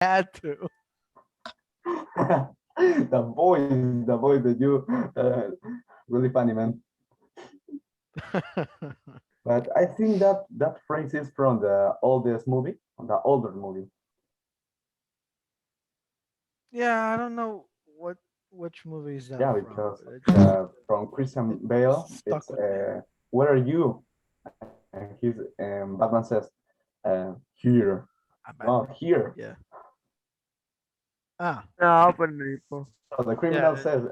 had to. The voice that you, really funny, man. But I think that that phrase is from the oldest movie, the older movie. Yeah, I don't know which movie is that Yeah, from, because but it just from Christian Bale, it's stuck with me. where are you? And he's Batman says, here. I'm Well, Batman. here. Yeah. Ah. Apa nih po? So the Yeah. criminal says,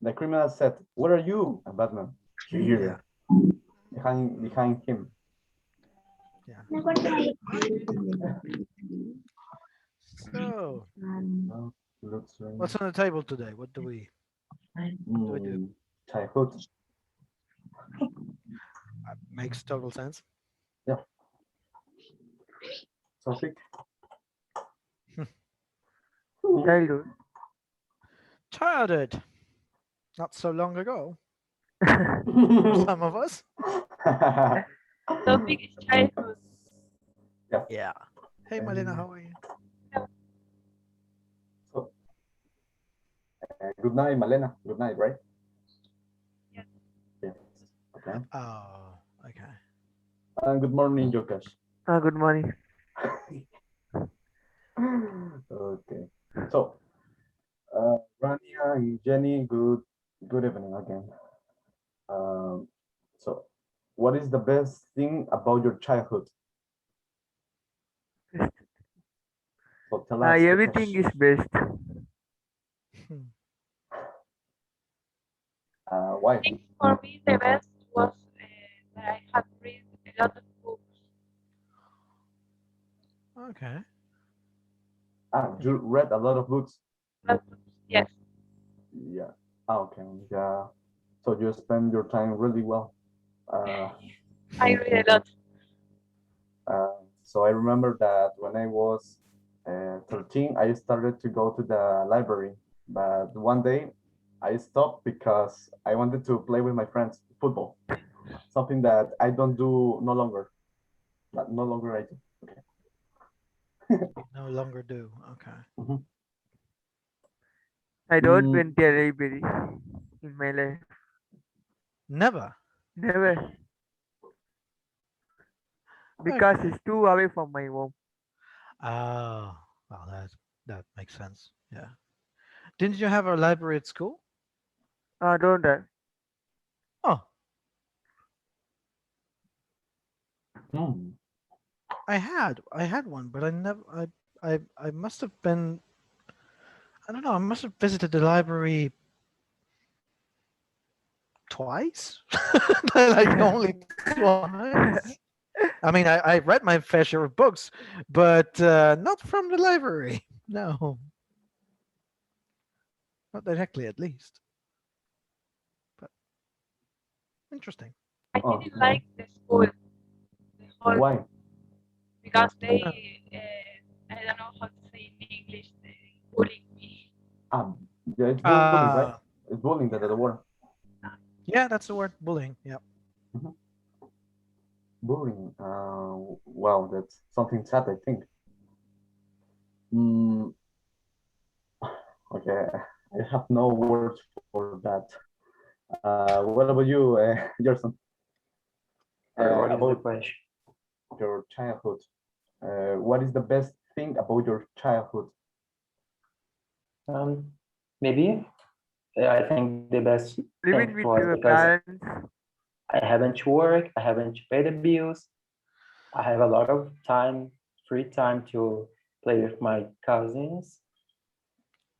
the criminal said, "Where are you?" And Batman, Yeah. here, behind him. Yeah. So, Oh, looks like what's on the table today? What do we do? childhood. Makes total sense. Yeah, topic. Childhood. Childhood. Not so long ago for some of us. Topic is childhood. Yeah. Hey, Malena, how are you? So, good night, Malena. Good night, right? Yes. Yes. Okay. Oh, okay. And good morning, Jokash. Good morning. Okay. So, Rania and Jenny, good evening again. So, what is the best thing about your childhood? So tell us. Everything is best. Hmm. Why? I think for me the best was that I had read a lot of books. Okay. You read a lot of books. Yes. Yeah. Okay. Yeah. So you spend your time really well. I read a lot. So I remember that when I was 13, I started to go to the library. But one day I stopped because I wanted to play with my friends football, something that I don't do no longer. But no longer I do. Okay. No longer do. Okay. Mhm. I don't Mm, went to a library in my life. Never. Never. Because Okay. it's too away from my home. Oh, well, that makes sense. Yeah. Didn't you have a library at school? Don't Oh, mm, I had one, but I never. I must have been. I don't know. I must have visited the library twice. Like only twice. I mean, I read my fair share of books, but not from the library. No, not directly, at least. But interesting. I oh, didn't like the school, the whole why? because they Uh, I don't know how to say in English. They bullying me. Yeah, it's bullying, right? uh, It's bullying that the word. yeah, that's the word, bullying. Yeah. Mhm. Bullying. Well, that's something sad, I think. Mm, okay, I have no words for that. What about you, Gerson? What is the About question? your childhood. What is the best thing about your childhood? Maybe I think the best thing living with was your because parents. I haven't to work, I haven't to pay the bills. I have a lot of time, free time to play with my cousins.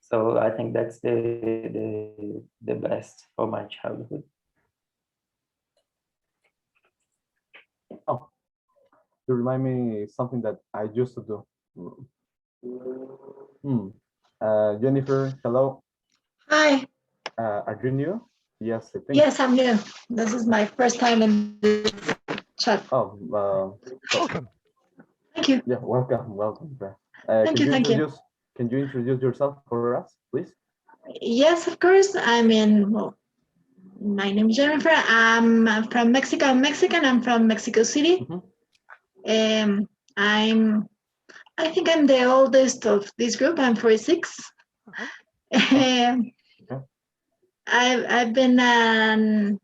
So I think that's the best for my childhood. Oh, you remind me something that I used to do. Hmm. Jennifer, hello. Hi. Are you new? Yes, I think. Yes, I'm new. This is my first time in this chat. Oh, Welcome. Thank you. yeah, welcome. Thank you. Thank you. Can you introduce yourself for us, please? Yes, of course. Well, my name is Jennifer. I'm from Mexico. I'm Mexican. I'm from Mexico City. Mhm. I'm I think I'm the oldest of this group. I'm 46. Uh-huh. Um, I've been an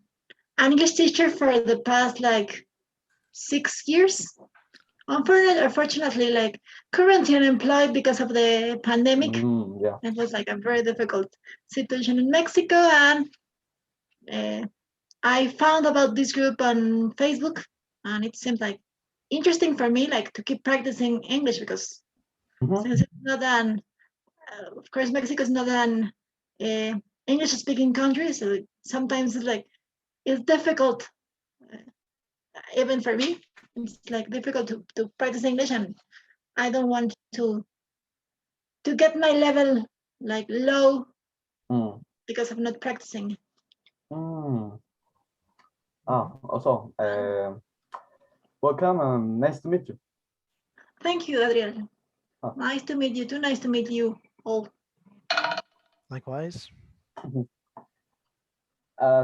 English teacher for the past like 6 years. Unfortunately, like currently unemployed because of the pandemic. Yeah. It was like a very difficult situation in Mexico, and uh, I found about this group on Facebook, and it seemed like interesting for me, like to keep practicing English because Mhm. since it's not an, of course, Mexico is not an English-speaking country, so sometimes it's like it's difficult, even for me. It's like difficult to practice English, and I don't want to get my level like low Mm. because of not practicing. Mm. Also, welcome and nice to meet you. Thank you, Adriel. Oh. Nice to meet you too. Nice to meet you all. Likewise.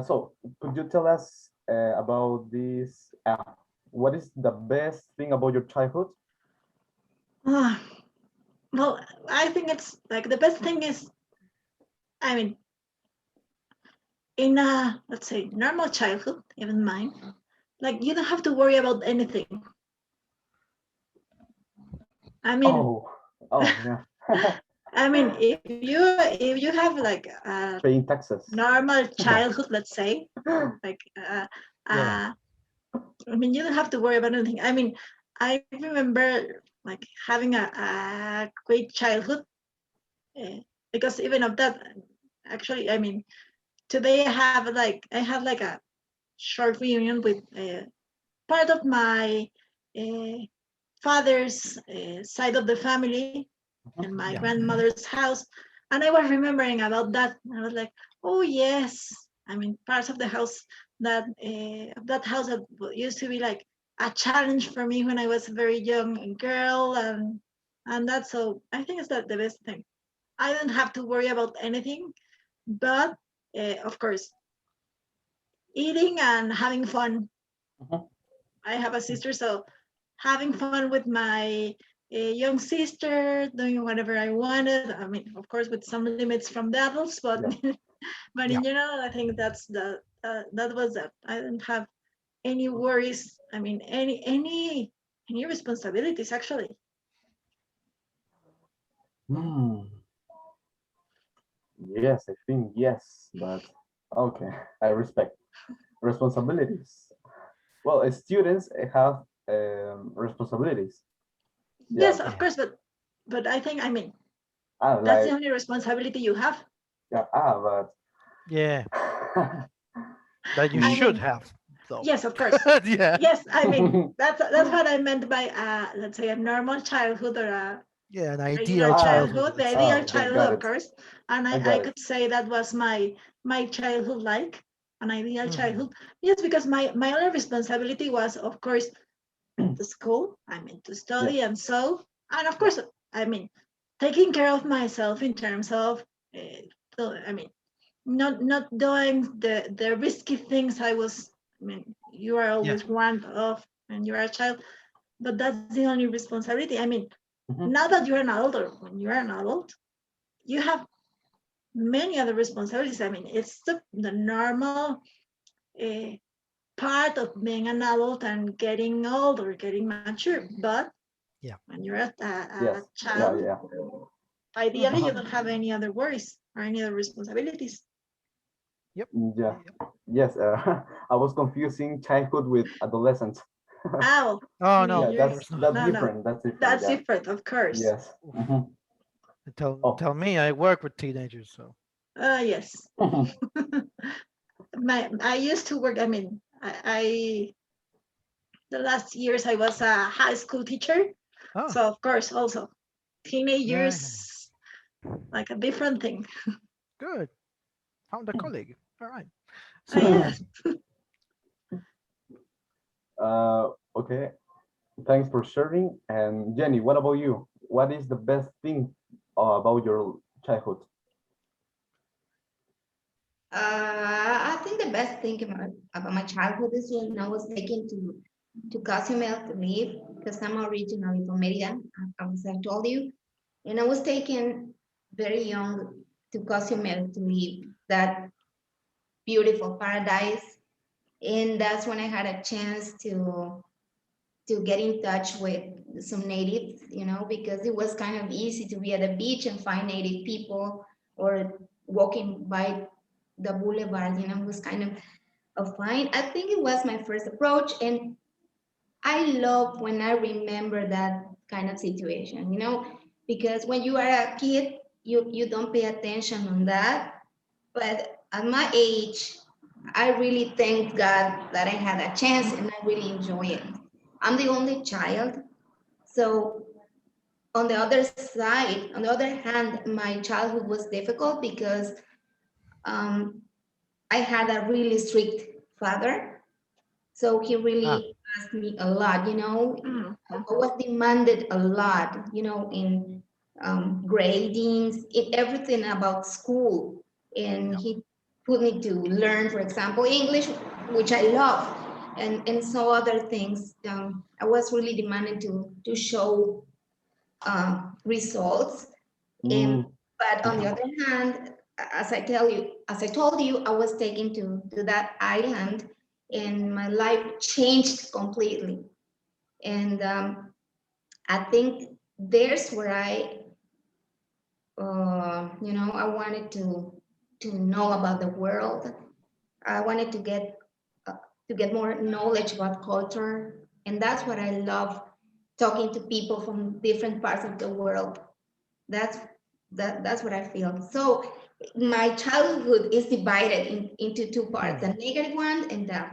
So, could you tell us about this? What is the best thing about your childhood? Ah, well, I think it's like the best thing is, I mean, in a, let's say, normal childhood, even mine, like you don't have to worry about anything. I mean, Oh, yeah. I mean, if you have like a Paying taxes. normal childhood, let's say, like Yeah. I mean, you don't have to worry about anything. I mean, I remember like having a great childhood, because even of that, actually, I mean, today I have like a short reunion with part of my uh, father's side of the family in my Yeah. grandmother's house, and I was remembering about that. I was like, oh yes, I mean, parts of the house that house that used to be like a challenge for me when I was a very young girl, and that's so. I think it's that the best thing. I don't have to worry about anything, but of course, eating and having fun. Mhm. I have a sister, so having fun with my young sister, doing whatever I wanted. I mean, of course, with some limits from the adults, but Yeah. but Yeah. in general, I think that was that. I didn't have any worries. I mean, any responsibilities actually. Hmm. Yes, I think yes, but okay, I respect responsibilities. Well, students have responsibilities. Yeah, Yes, of Yeah. course, but I think, I mean, that's the like only responsibility you have. yeah, but Yeah. That you I should mean, have, though. yes, of course. Yeah. Yes, I mean, that's what I meant by let's say a normal childhood or a Yeah. An regular ideal childhood, childhood, the let's say. ideal Yeah. childhood, got of it. course. And I I got it. could say that was my childhood, like an ideal Mhm. childhood. Yes, because my only responsibility was, of course, the school. I mean, to study, Yes. and so, and of Yeah. course, I mean, taking care of myself in terms of, I mean, not doing the risky things I was. I mean, you are Yeah. always warned of when you are a child, but that's the only responsibility. I mean, Mhm. now that you're an adult, or when you're an adult, you have many other responsibilities. I mean, it's the normal uh, part of being an adult and getting old or getting mature. But Yeah. when you're a Yes. Yeah. child, Yeah. ideally, Mhm. you don't have any other worries or any other responsibilities. Yep. Yeah. Yep. Yes. I was confusing childhood with adolescence. Oh, Oh you mean no, Yeah, you're, that's there's no. that's no, no, different. That's different. that's Yeah. different, of course. Yes. Oof. Mhm. Tell Oh. me, I work with teenagers, so. Yes. I used to work. I mean, I the last years I was a high school teacher, Oh. so of course also Yeah. teenagers like a different thing. Good. Found a colleague. All right. Oh So. yeah. Okay. Thanks for sharing. And Jenny, what about you? What is the best thing about your childhood? I think the best thing about my childhood is when I was taken to Cozumel to live because I'm originally from Merida, as I told you. And I was taken very young to Cozumel to live that beautiful paradise. And that's when I had a chance to get in touch with some natives, because it was kind of easy to be at the beach and find native people or walking by the boulevard, was kind of fine. I think it was my first approach. And I love when I remember that kind of situation, because when you are a kid, you don't pay attention on that. But at my age, I really thank God that I had a chance and I really enjoy it. I'm the only child. So on the other hand, my childhood was difficult because um, I had a really strict father. So he Ah, really asked me a lot, I was demanded a lot, in gradings, in everything about school. And yeah. he put me to learn, for example, English, which I love, and so other things. I was really demanded to show results. And Mm, but on the other hand, as I told you, I was taken to that island, and my life changed completely. And I think there's where I wanted to know about the world. I wanted to get more knowledge about culture, and that's what I love, talking to people from different parts of the world. That's that's what I feel. So my childhood is divided into two parts: the negative one and the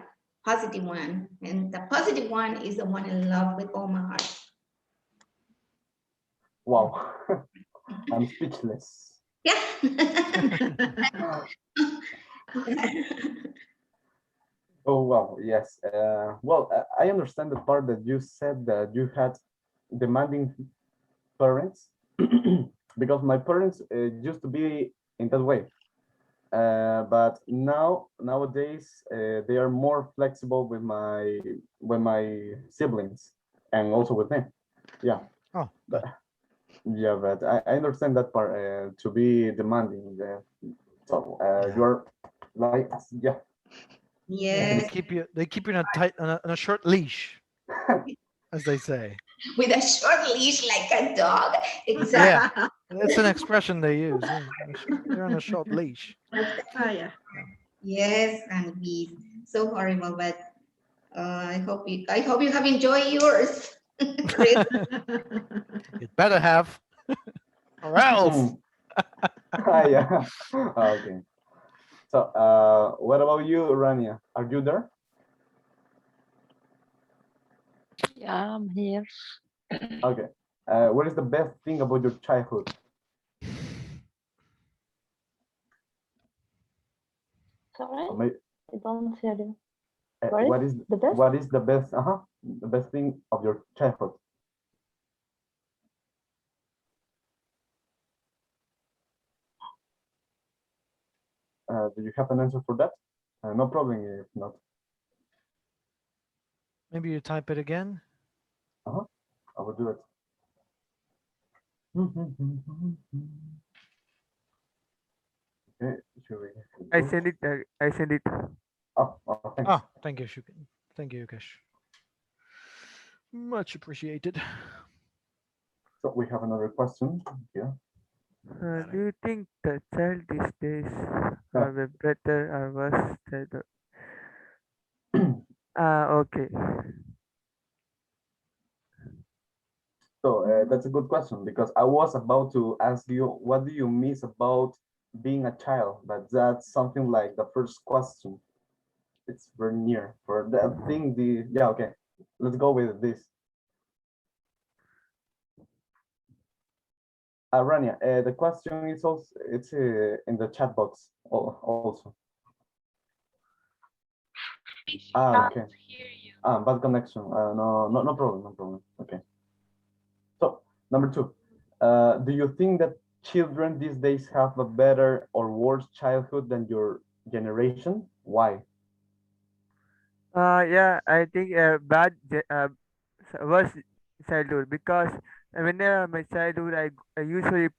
positive one. And the positive one is the one I love with all my heart. wow, I'm speechless. Yeah. Oh wow, yes. Well, I understand the part that you said that you had demanding parents because my parents used to be in that way. But nowadays they are more flexible with my siblings and also with me. Yeah, Oh, but good. yeah, but I understand that part to be demanding. So Yeah. you're like yeah, Yeah. Yes, They keep you on a tight on a short leash, as they say. with a short leash like a dog. Yeah. Exactly. That's an expression they use. Yeah. They're on a short leash. Oh, yeah. Yeah. Yes, and be so horrible. But I hope you have enjoyed yours, Chris. It better have, or else. mm. Yeah. Okay. So what about you, Rania? Are you there? Yeah, I'm here. Okay. What is the best thing about your childhood? Sorry, Or may- I don't hear you. What is what is the best? what is the best thing of your childhood? Do you have an answer for that? No problem if not. Maybe you type it again. Uh-huh. I will do it. Okay, should we I go? send it. I send it. Thanks. Oh, thank you, Thank you, Yukesh. Much appreciated. So we have another question here. Do you think the child these days Yeah. are better or worse? Okay. So that's a good question because I was about to ask you, what do you miss about being a child? But that's something like the first question. It's very near for that thing. Yeah, okay. Let's go with this. Rania, the question is also it's in the chat box also. Can't Okay. hear you. Bad connection. No problem. No problem. Okay. So number two, do you think that children these days have a better or worse childhood than your generation? Why? Yeah, I think worst childhood because whenever my childhood, I usually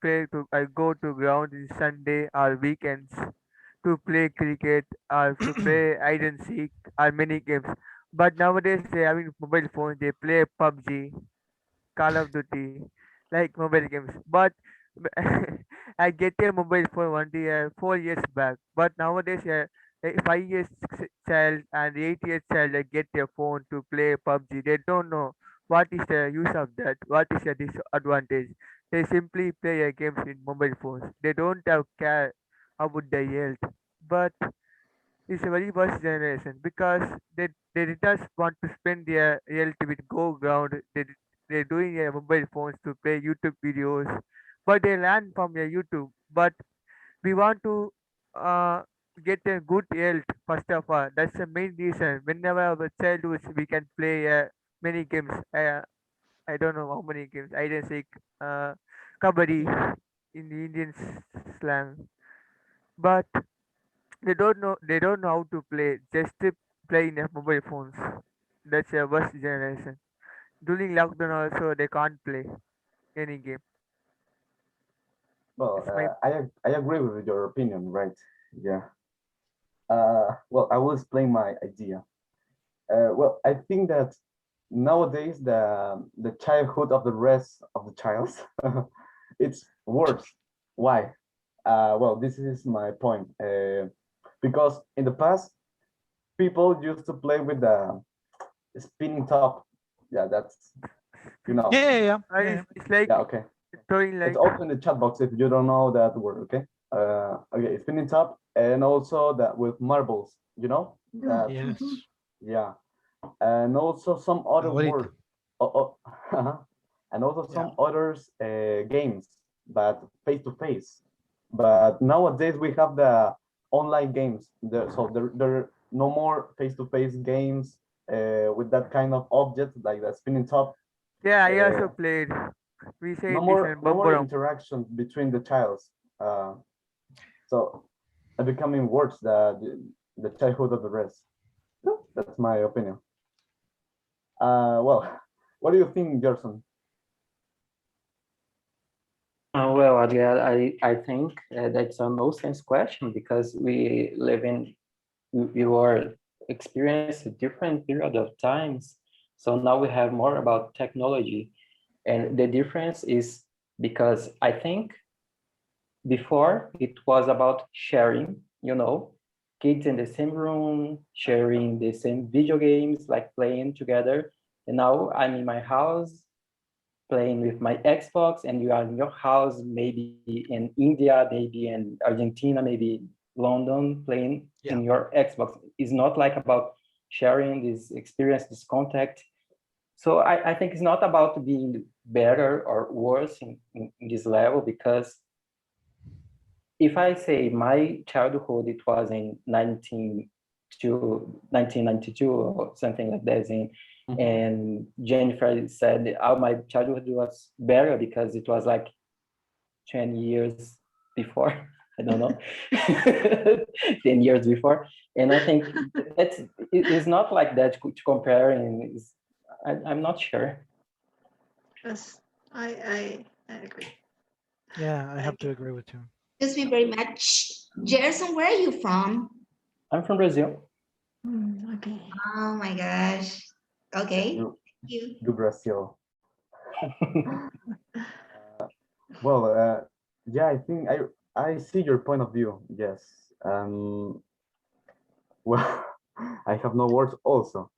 I go to ground in Sunday or weekends to play cricket or to play hide and seek or many games. But nowadays they having mobile phones, they play PUBG, Call of Duty, like mobile games. But I get a mobile phone one day, 4 years back. But nowadays, a 5 years child and 8 years child, get a phone to play PUBG. They don't know what is the use of that, what is the disadvantage. They simply play a games in mobile phones. They don't have care about the health. But it's a very worst generation because they just want to spend their reality with go ground. They're doing mobile phones to play YouTube videos, but they learn from your YouTube. But we want to uh, get a good health first of all. That's the main reason. Whenever our childhood, we can play many games. I don't know how many games. I didn't say kabaddi in the Indian slang, but they don't know how to play, just to play in their mobile phones. That's a worst generation. During lockdown also they can't play any game. Well, It's my I agree with your opinion, right? Yeah. Well, I will explain my idea. Well, I think that nowadays the childhood of the rest of the child it's worse. Why? Well, this is my point. Because in the past, people used to play with the spinning top. Yeah, that's you know. Yeah, yeah, yeah, yeah, yeah. it's like Yeah, okay. throwing It's like also in the chat box if you don't know that word. Okay. Okay, spinning top, and also that with marbles. You know that. Yes. Yeah, and also some other Abuelita. word. Oh, oh, and also Yeah. some others games, but face to face. But nowadays we have the online games. So there are no more face to face games with that kind of object like the spinning top. yeah, I also Uh, played. We say no it more different no more bumburam. interaction between the childs. Uh, so it's becoming worse the childhood of the rest. That's my opinion. Well, what do you think, Gerson? Well, Adriel, I think that's a no sense question because we were experiencing different period of times. So now we have more about technology. And the difference is because I think before it was about sharing, kids in the same room, sharing the same video games, like playing together. And now I'm in my house playing with my Xbox, and you are in your house, maybe in India, maybe in Argentina, maybe London, playing Yeah. in your Xbox. It's not like about sharing this experience, this contact. So I think it's not about being better or worse in this level, because if I say my childhood, it was in 1992 or something like that, and Jennifer said, "Oh, my childhood was better because it was like 20 years before." I don't know, 10 years before. And I think it's not like that to compare. And I'm not sure. Yes, I agree. Yeah, I have Thank to you. agree with you. Excuse me very much. Gerson, where are you from? I'm from Brazil. Okay. Oh my gosh. Okay. Do, Thank you. do Brazil. Well, yeah, I think I see your point of view. Yes. Well, I have no words. Also,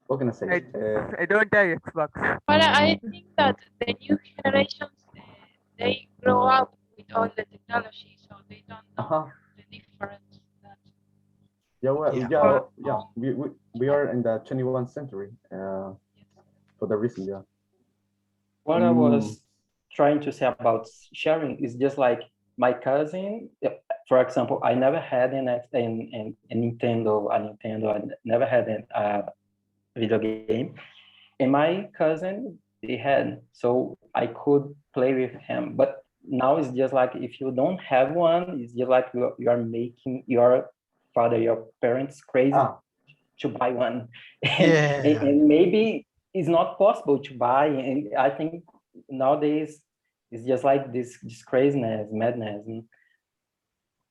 what can I say? I I don't have Xbox. But I think that the new generations, they grow up with all the technology, so they don't know Uh-huh. the difference. That Yeah. Well. Yeah. Yeah. our Yeah. own, We are in the 21st century. For the reason. Yeah. What I was trying to say about sharing is just like my cousin. For example, I never had a Nintendo. I never had a video game, and my cousin they had, so I could play with him. But now it's just like if you don't have one, it's just like you are making your father, your parents crazy Ah. to buy one. Yeah. And maybe it's not possible to buy. And I think nowadays it's just like this craziness, madness. And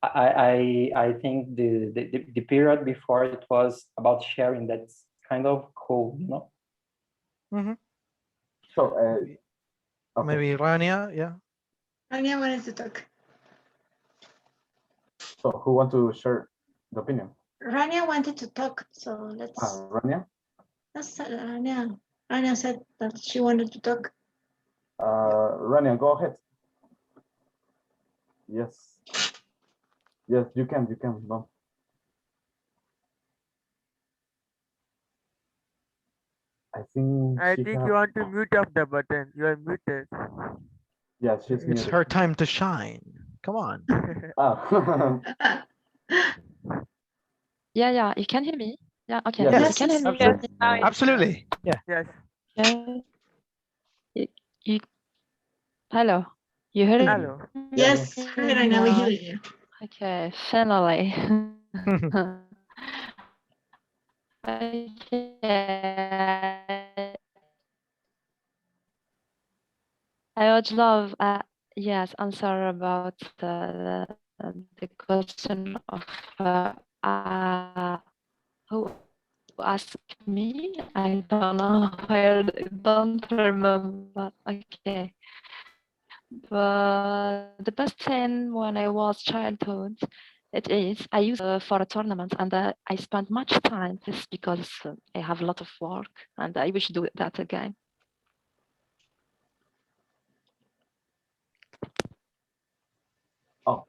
I think the period before it was about sharing. That's kind of cool, you know. Hmm. So, okay. Maybe Rania, yeah. Anya wanted to talk. So, who want to share the opinion? Rania wanted to talk, so let's. Rania? That's Rania. Rania said that she wanted to talk. Rania, go ahead. Yes. Yes, you can. No. I think I she think have. you want to mute off the button. You are muted. Yeah, she's It's muted. her time to shine. Come on. Ah. Yeah, you can hear me? Yeah, okay. Yes, You Yes, can hear me? Yes, now it's absolutely. Yeah. Yes. Yeah. You, hello. You heard me? Hello. Yes, hi Rania, we hear you. Okay, finally. Okay. I would love, yes, answer about the question of who asked me. I don't know. I don't remember. Okay. But the best thing when I was childhood, it is I used for a tournament and I spent much time just because I have a lot of work and I wish to do that again. Oh,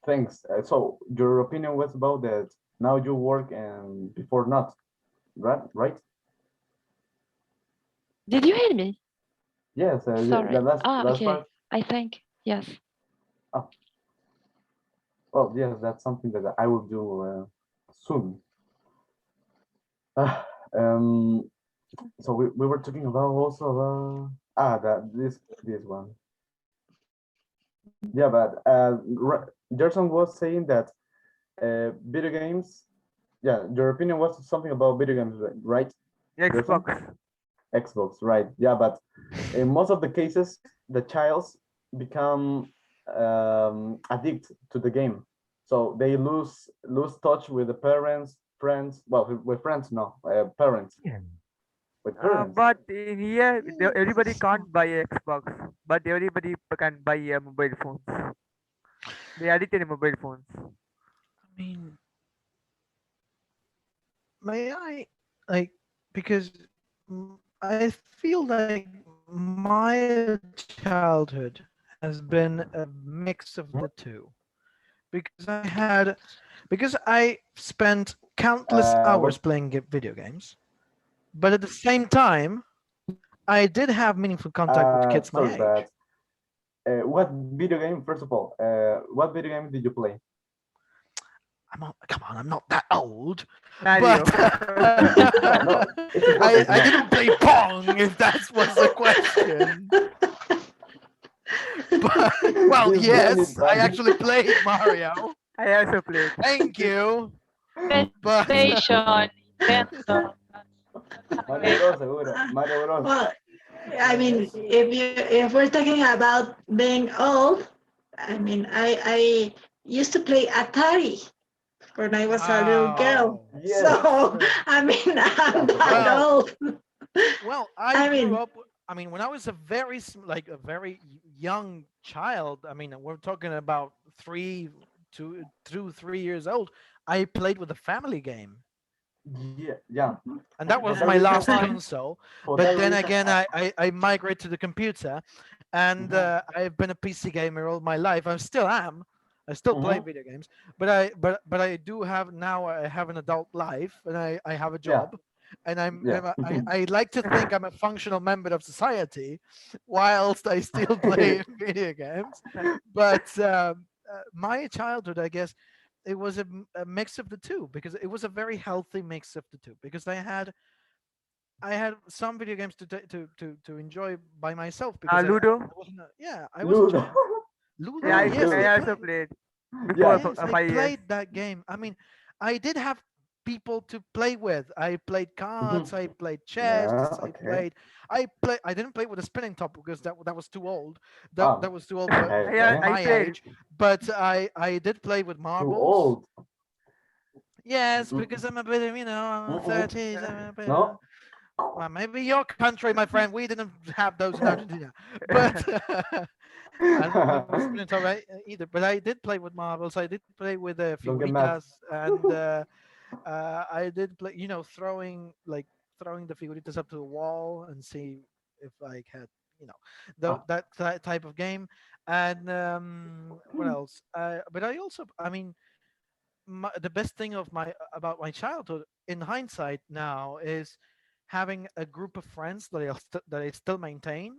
thanks. So your opinion was about that now you work and before not, right? Right? Did you hear me? Yes. Sorry. The last Okay. part. I think, yes. Oh, well, yes, that's something that I will do soon. Um. So we were talking about also about that this one. Yeah, but Gerson was saying that video games. Yeah, your opinion was something about video games, right? Gerson? Xbox. Xbox, right? Yeah, but in most of the cases, the childs become addicted to the game, so they lose touch with the parents, friends. Well, with friends, no, parents. With parents. But in here, everybody can't buy a Xbox, but everybody can buy a mobile phones. They are addicted to mobile phones. I mean, may I, like, because I feel like my childhood has been a mix of the two. Because I spent countless hours playing video games, but at the same time, I did have meaningful contact with kids my Sorry, age. but what video game? First of all, what video game did you play? Come on, I'm not that old. Mario. But No, it's important. I didn't play Pong, if that was the question. But, well, This yes, man I is actually played Mario. I also played. Thank you. But PlayStation, Nintendo. Mario Bros. Seguro. Mario Bros. Well, I mean, if we're talking about being old, I mean, I used to play Atari when I was a little girl. Wow. Yes. So I mean, I'm that Well, old. Well, I I grew mean- up. I mean, when I was a very young child. I mean, we're talking about 3 years old. I played with a family game, Yeah. and that was that my reason- last console. For But that then reason, again, I migrated to the computer, and I've been a PC gamer all my life. I still am. I still play video games, but I do have now. I have an adult life, and I have a Yeah. job, and Yeah. I like to think I'm a functional member of society, whilst I still play video games. But my childhood, I guess, it was a mix of the two, because it was a very healthy mix of the two, because I had some video games to enjoy by myself, because Ludo. I wasn't I was a Ludo. child. Ludo, Yeah, yes, I I also played. played before Yeah. Yes, I 5 years. played that game. I mean, I did have people to play with. I played Mhm. cards, I played chess, Yeah. I Okay. I didn't play with a spinning top because that was too old. That Oh. was too old Okay. for Okay. I my played. age. But I did play with Too marbles. old. Yes, because Mm-mm. I'm a bit, I'm Mm-mm. 30. So I'm a bit, No. well, maybe your country, my friend. We didn't have those in Argentina, but I don't remember spinning top either. But I did play with marbles. I did play with Don't get mad. figuritas, and I did play. Throwing the figuritas up to the wall and see if I had you know Oh. that type of game. And what else? But I also, I mean, the best thing about my childhood in hindsight now is having a group of friends that I still maintain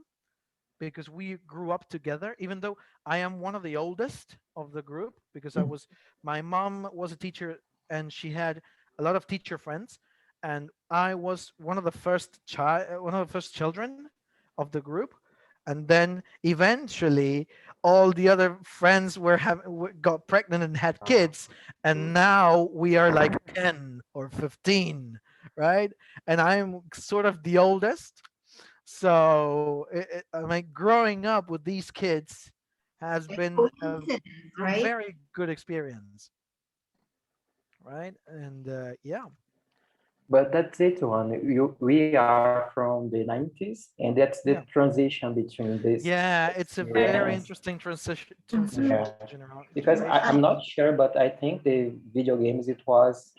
because we grew up together, even though I am one of the oldest of the group, because my mom was a teacher and she had a lot of teacher friends, and I was one of the first children of the group. And then eventually all the other friends got pregnant and had Oh. kids, and now we are like 10 or 15, right? And I'm sort of the oldest, so I mean, growing up with these kids has been Coincidence, a right? very good experience, right? And yeah, But that's it, one. We are from the 90s, and that's the yeah, transition between this yeah. It's a very experience. interesting transition Mhm. Yeah, to because I'm generation. not sure, but I think the video games, it was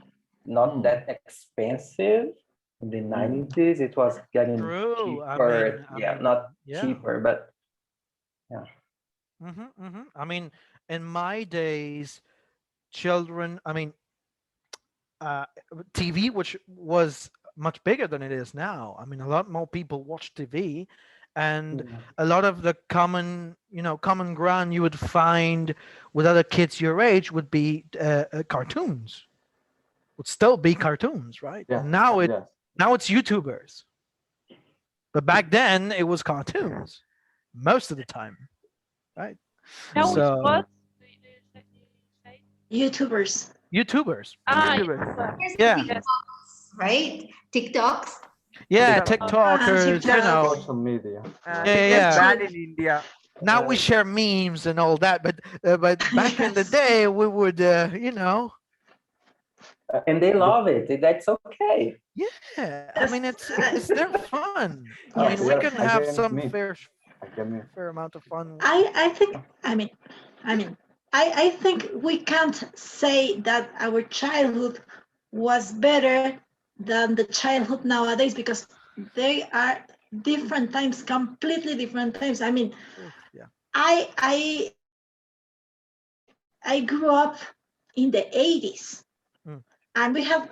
not Mm. that expensive in the Mm. 90s. It was getting True. cheaper. Yeah, not Yeah. cheaper, but yeah. I mean, in my days, children. I mean, uh, TV, which was much bigger than it is now. I mean, a lot more people watch TV, and Yeah. a lot of the common ground you would find with other kids your age would be cartoons. Would still be cartoons, right? Yeah. And Yes. now it's YouTubers, but back then it was cartoons most of the time, right? Now Mm. it's So what? Do you say? YouTubers. YouTubers, Ah, YouTubers. YouTuber. There's yeah, Yes. TikToks, right? TikToks. yeah, TikTok. TikTok. TikTokers, TikTok. Social media. yeah, I think Right. that's yeah. banned YouTube. in India. Now we share memes and all that, but back in the Yes. day we would And they The, love it. That's okay. yeah. I mean, Yes. it's their fun. I mean, we they Yes. can are have against some me. Against me. fair amount of fun. I think I think we can't say that our childhood was better than the childhood nowadays because they are different times, completely different times. I mean, Oof, yeah. I grew up in the 80s Mm, and we have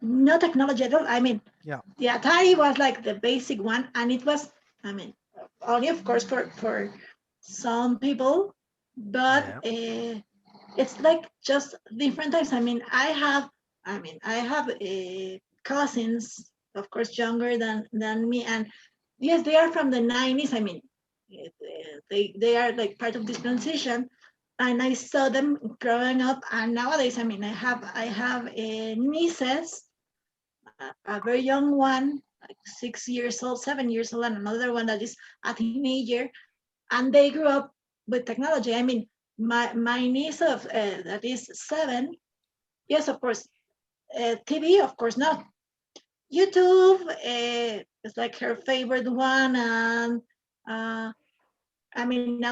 no technology at all. I mean, yeah. the Atari was like the basic one, and it was, I mean, only of course for some people, but Yeah. it's like just different times. I have cousins, of course, younger than me, and yes, they are from the 90s. I mean, they are like part of this transition, and I saw them growing up. And nowadays, I have nieces, a very young one, like 6 years old, 7 years old, and another one that is a teenager, and they grew up with technology. I mean, my niece that is 7, yes, of course, TV, of course not. YouTube is like her favorite one, and now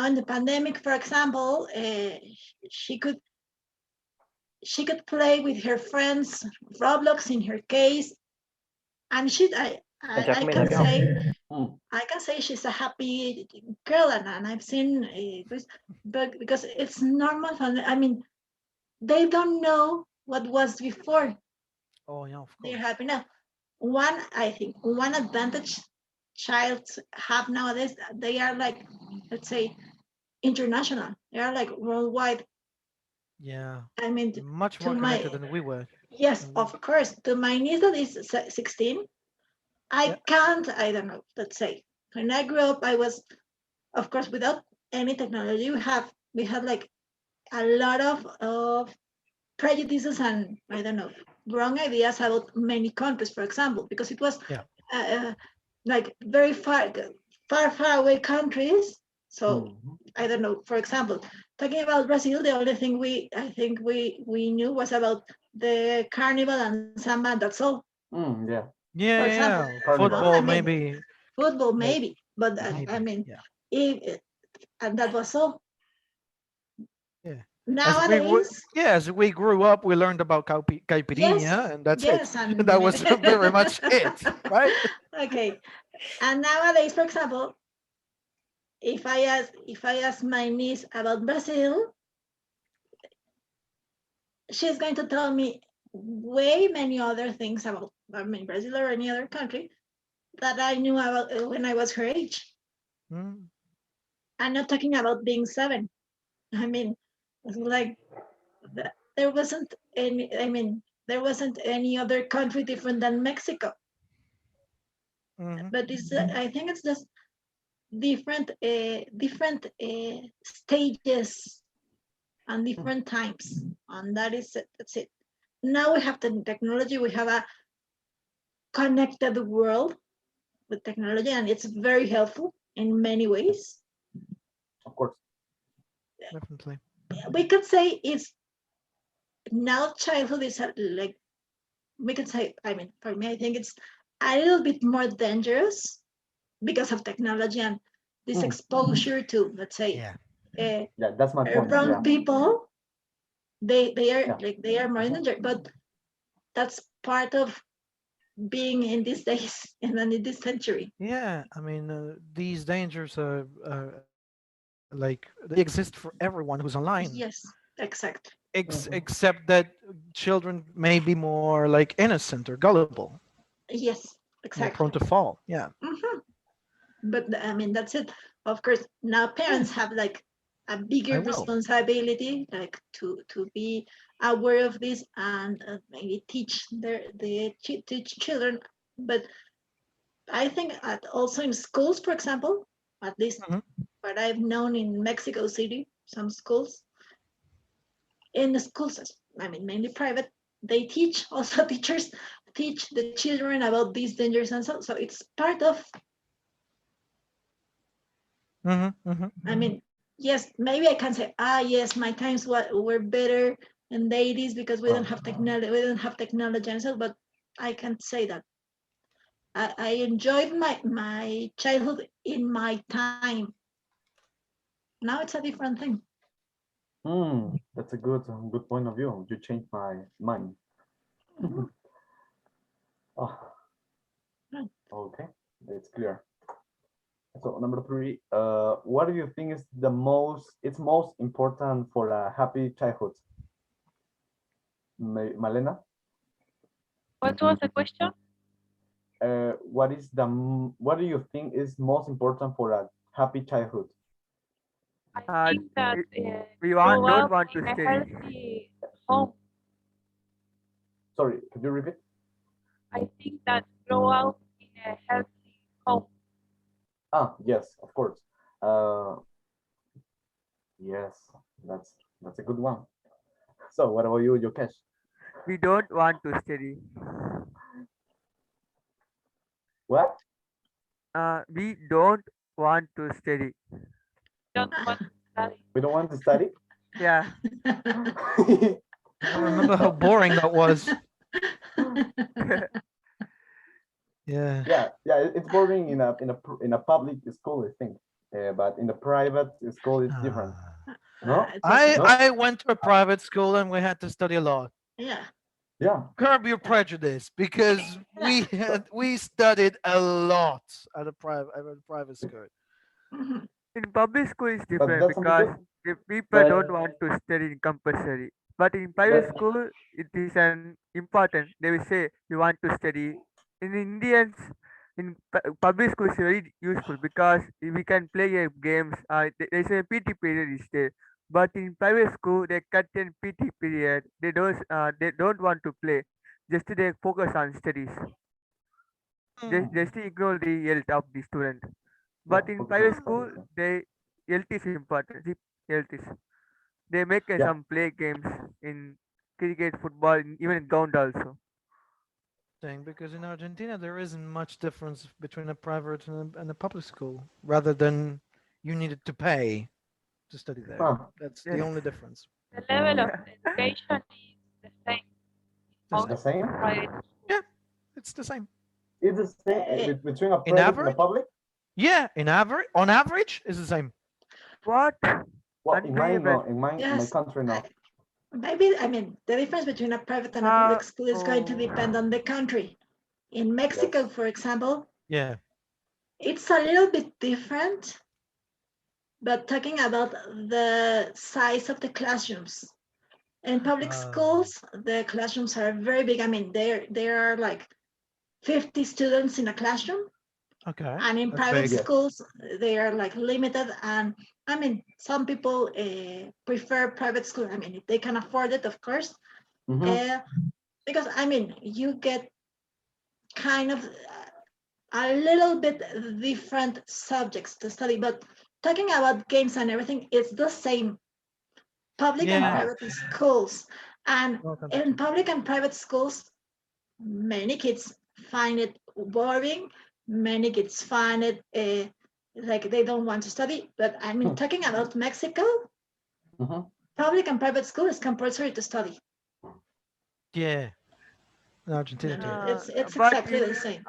in the pandemic, for example, she could she could play with her friends Roblox in her case, and Já I comi can legal. say Mm. she's a happy girl, and I've seen this, but because it's normal fun. I mean, they don't know what was before. Oh yeah, of They're course. happy now. I think one advantage childs have nowadays, they are like, let's say, international. They are like worldwide. Yeah. I mean, Much to more connected my than we were. yes, Than we. of course, to my niece that is 16, Yeah. I can't. I don't know. Let's say when I grew up, I was, of course, without any technology. We had like a lot of prejudices and I don't know, wrong ideas about many countries, for example, because it was Yeah. like very far away countries. So Mhm. I don't know. For example, talking about Brazil, the only thing I think we knew was about the carnival and samba. That's all. Yeah. For Yeah, example, yeah. Carnival. I Football, mean, maybe, football like maybe, but I maybe. mean, Yeah, if, and that was all. yeah. As we Nowadays, yeah, as we grew up, we learned about yes, caipirinha, and that's it. yes, and That was very much it, right? okay. And nowadays, for example, if I ask my niece about Brazil, she's going to tell me way many other things about, I mean, Brazil or any other country that I knew about when I was her age. Mm, I'm not talking about being 7. I mean, it's like there wasn't any. I mean, there wasn't any other country different than Mexico. mhm, But it's I think it's just different stages and different times, and that is it. That's it. Now we have the technology. We have a connected world with technology, and it's very helpful in many ways. Of course. definitely. We could say it's now childhood is like we could say. I mean, for me, I think it's a little bit more dangerous because of technology and this Mm. exposure to, let's say, Yeah. uh, Yeah, that's my point. wrong Yeah. people. They are Yeah. like they are more in danger, but that's part of being in these days and in this century. Yeah, I mean, these dangers are like they exist for everyone who's online. Yes, exactly. Mhm. Except that children may be more like innocent or gullible, Yes, more prone exactly. to fall. Yeah. Hmm. But I mean, that's it. Of course, now Yeah, parents have like a I bigger will. responsibility, like to be aware of this and maybe teach children. But I think also in schools, for example, at least Mhm. what I've known in Mexico City, some schools, in the schools, I mean, mainly private, they teach, also teachers teach the children about these dangers and so it's part of, Mhm. Mhm. I mean, yes, maybe I can say, yes, my times were better in the 80s because we didn't have technology and so, but I can't say that. I enjoyed my childhood in my time. Now it's a different thing. That's a good point of view. You changed my mind. Mhm. Oh, Right. okay, it's clear. So number three, what do you think is it's most important for a happy childhood? Malena, What was the question? what do you think is most important for a happy childhood? I Uh, think that grow don't up want to in a study. healthy home. Sorry, could you repeat? I think that grow up in a healthy home. Yes, of course. Uh, yes, that's a good one. So what about you, Yokesh? We don't want to study. What? We don't want to study. Don't want to study. We don't want to study? Yeah. I remember how boring that was. Yeah. It's boring in a public school, I think. But in the private school, it's different. Ah. No, It's okay. no, I went to a private school and we had to study a lot. Yeah. yeah. Curb your prejudice because we studied a lot at a private school. Mhm. In public school, it's But different that's something because good. the people don't But want to study in compulsory. But in private but school, it is an important. They will say you want to study. In Indians, in public school, it's very useful because we can play games. There's a PT period is there. But in private school, they cut in PT period. They don't want to play. Just they focus on studies. Hmm. Just ignore the health of the student. yeah, But in focus on private the studies. school, health is important. The health is they make Yeah, some play games in cricket, football, even in ground also. Thing because in Argentina there isn't much difference between a private and a public school, rather than you needed to pay to study there. Huh. That's the Yes. only difference. The level of Yeah. education is the same. The It's same. the same? Private. Yeah, it's the same. It's the same between a In private and a average? public? Yeah, on average, it's the same. What? Well, in mine, Unbelievable. no. In my Yes. country, no. Maybe, I mean, the difference between a private and a Uh, public school is going to oh, depend on the country. In Mexico, Yes. for example, Yeah. it's a little bit different, but talking about the size of the classrooms. In public schools, the classrooms are very big. I mean, there are like 50 students in a classroom, Okay. and in That's private big. Yes. schools, they are like limited. And I mean, some people prefer private school. I mean, if they can afford it, of course. Mm-hmm. Because I mean, you get kind of a little bit different subjects to study, but talking about games and everything, it's the same public and Yeah. private schools. And Welcome. in public and private schools, many kids find it boring. Many kids find it like they don't want to study. But I mean, talking about Mexico, Mm-hmm. public and private school is compulsory to study. Yeah. In Argentina And too. it's but exactly in the same.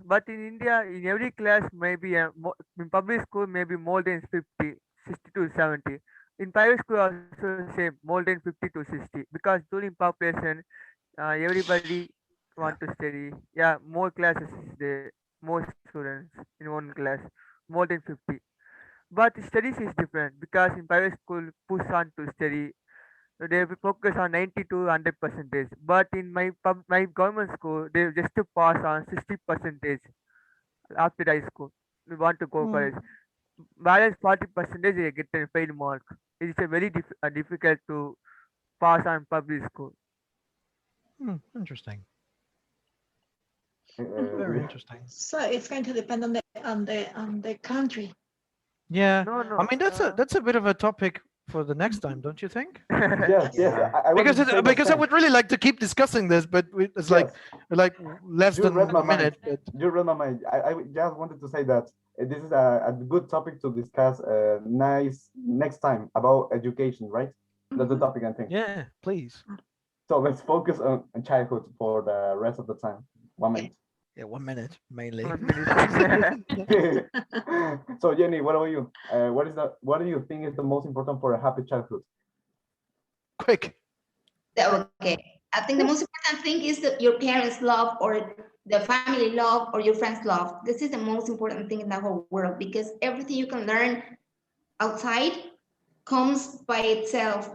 but in India, in every class, maybe in public school, maybe more than 50, 60 to 70. In private school, also same, more than 50 to 60. Because during population, everybody want to study. Yeah, more classes is there, more students in one class, more than 50. But studies is different because in private school, push on to study, they will focus on 90 to 100 percentage, but in my government school they just to pass on 60 percentage after high school. We want to go Mm, college, balance 40 percentage they get a fail mark. It is a very difficult to pass on public school. interesting. Very Uh, interesting. So it's going to depend on the country. Yeah. No, I no. mean that's a bit of a topic for the next time, don't you think? yes, yes. Yeah. I wanted to say the Because I same. would really like to keep discussing this, but it's Yes, like less you read than my a minute. mind. But You read my mind. I just wanted to say that this is a good topic to discuss nice next time about education, right? That's the Mhm. topic, I think. yeah, please. So let's focus on childhood for the rest of the time. 1 minute. Yeah, 1 minute mainly. 1 minute. So Jenny, what about you? What do you think is the most important for a happy childhood? Quick. Okay. I think the most important thing is that your parents' love or the family love or your friends' love. This is the most important thing in the whole world because everything you can learn outside comes by itself.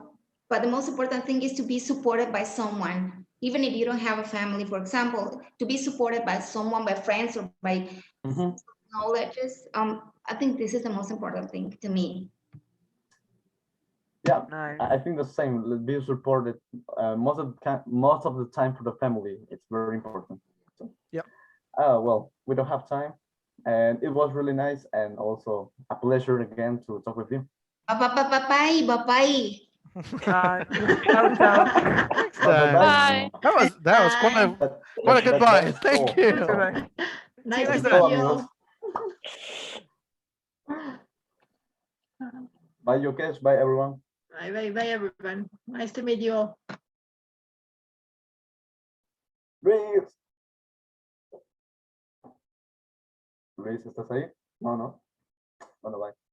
But the most important thing is to be supported by someone, even if you don't have a family, for example, to be supported by someone, by friends or by Mm-hmm. knowledges. I think this is the most important thing to me. Yeah, Nice. I think the same. Being supported most of the time for the family. It's very important. So, Yep. well, we don't have time, and it was really nice and also a pleasure again to talk with you. Bye, bye. Ciao, ciao. Next Bye time. Bye. That was quite a quite a good that buy. is Thank all. you. That's all. Bye. See you Nice next to That's all, meet time. you amigos. all. Bye, Yokesh. Bye, everyone. Bye, everyone. Nice to meet you all. Luis. Luis, ¿estás ahí? No, no. Bueno, bye.